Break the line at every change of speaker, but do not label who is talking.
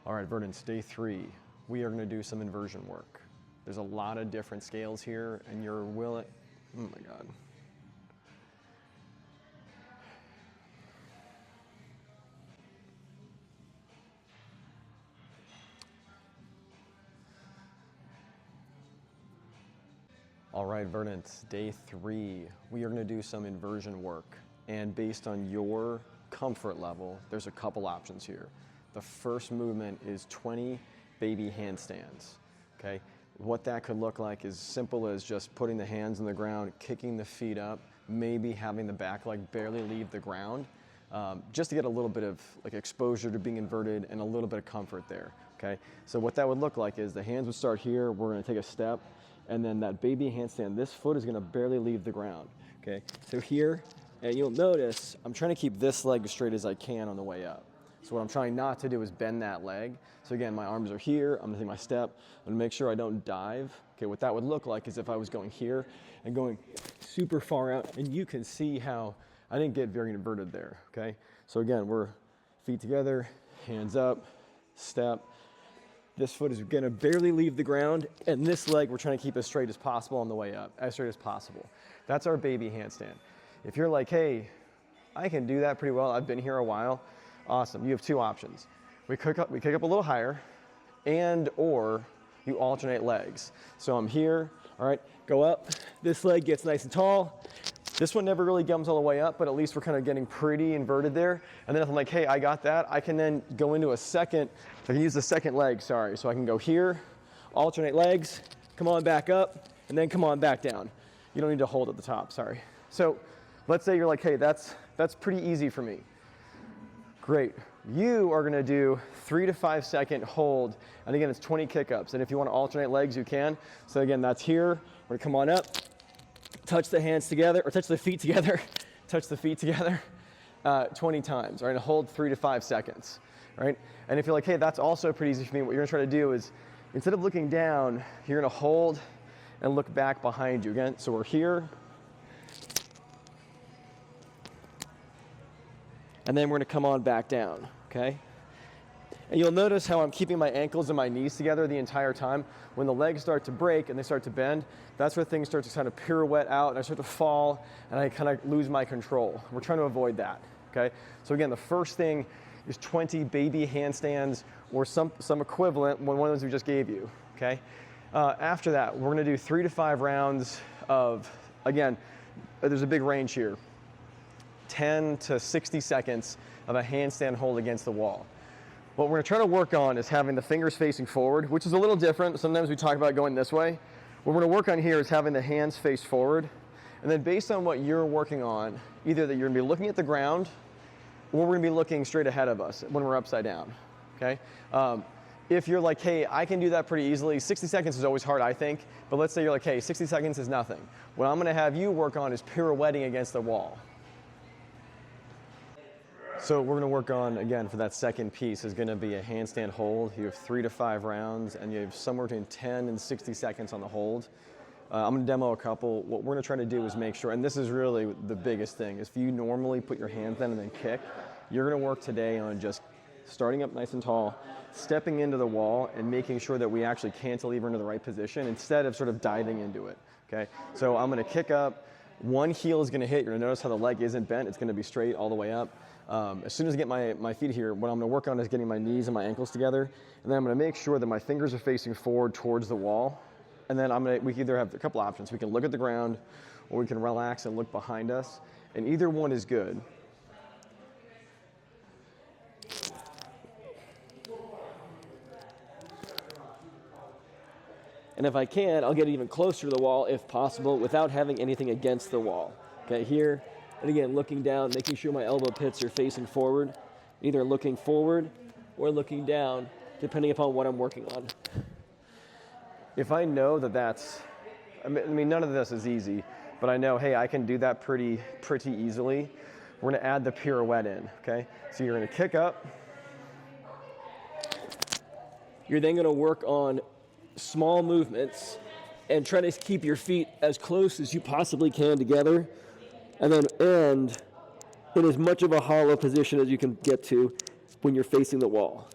All right, Verdance, day 3. We are going to do some inversion work. There's a lot of different scales here, and you're willing, oh my God. All right, Verdance, day 3. We are going to do some inversion work, and based on your comfort level, there's a couple options here. The first movement is 20 baby handstands, okay? What that could look like is simple as just putting the hands on the ground, kicking the feet up, maybe having the back leg barely leave the ground, just to get a little bit of exposure to being inverted and a little bit of comfort there, okay? So what that would look like is the hands would start here, we're gonna take a step, and then that baby handstand, this foot is gonna barely leave the ground, okay? So here, and you'll notice, I'm trying to keep this leg as straight as I can on the way up. So what I'm trying not to do is bend that leg. So again, my arms are here, I'm gonna take my step, I'm gonna make sure I don't dive. Okay, what that would look like is if I was going here and going super far out, and you can see how I didn't get very inverted there, okay? So again, we're feet together, hands up, step. This foot is gonna barely leave the ground, and this leg we're trying to keep as straight as possible on the way up, as straight as possible. That's our baby handstand. If you're like, hey, I can do that pretty well, I've been here a while, awesome, you have two options. We kick up a little higher, and or you alternate legs. So I'm here, all right, go up, this leg gets nice and tall. This one never really comes all the way up, but at least we're kind of getting pretty inverted there. And then if I'm like, hey, I got that, I can then go into a second, I can use the second leg, sorry. So I can go here, alternate legs, come on back up, and then come on back down. You don't need to hold at the top, sorry. So let's say you're like, hey, that's pretty easy for me. Great. You are gonna do 3 to 5 second hold, and again, it's 20 kick-ups. And if you wanna alternate legs, you can. So again, that's here, we're gonna come on up, touch the hands together, or touch the feet together, touch the feet together 20 times, all right, and hold 3 to 5 seconds, right? And if you're like, hey, that's also pretty easy for me, what you're gonna try to do is, instead of looking down, you're gonna hold and look back behind you again. So we're here, and then we're gonna come on back down, okay? And you'll notice how I'm keeping my ankles and my knees together the entire time. When the legs start to break and they start to bend, that's where things start to kind of pirouette out and I start to fall and I kind of lose my control. We're trying to avoid that, okay? So again, the first thing is 20 baby handstands or some equivalent, one of those we just gave you, okay? After that, we're gonna do 3 to 5 rounds of, again, there's a big range here. 10 to 60 seconds of a handstand hold against the wall. What we're gonna try to work on is having the fingers facing forward, which is a little different. Sometimes we talk about going this way. What we're gonna work on here is having the hands face forward. And then based on what you're working on, either that you're gonna be looking at the ground or we're gonna be looking straight ahead of us when we're upside down, okay? If you're like, hey, I can do that pretty easily, 60 seconds is always hard, I think, but let's say you're like, hey, 60 seconds is nothing. What I'm gonna have you work on is pirouetting against the wall. So we're gonna work on, again, for that second piece is gonna be a handstand hold. You have 3 to 5 rounds and you have somewhere between 10 and 60 seconds on the hold. I'm gonna demo a couple. What we're gonna try to do is make sure, and this is really the biggest thing, is if you normally put your hands down and then kick, you're gonna work today on just starting up nice and tall, stepping into the wall and making sure that we actually cantilever into the right position instead of sort of diving into it, okay? So I'm gonna kick up, one heel is gonna hit, you're gonna notice how the leg isn't bent, it's gonna be straight all the way up. As soon as I get my feet here, what I'm gonna work on is getting my knees and my ankles together, and then I'm gonna make sure that my fingers are facing forward towards the wall, and then we can either have a couple options. We can look at the ground, or we can relax and look behind us, and either one is good. And if I can, I'll get even closer to the wall if possible without having anything against the wall. Okay, here, and again, looking down, making sure my elbow pits are facing forward, either looking forward or looking down, depending upon what I'm working on. If I know that that's, I mean, none of this is easy, but I know, hey, I can do that pretty easily. We're gonna add the pirouette in, okay? So you're gonna kick up. You're then gonna work on small movements and try to keep your feet as close as you possibly can together, and then end in as much of a hollow position as you can get to when you're facing the wall.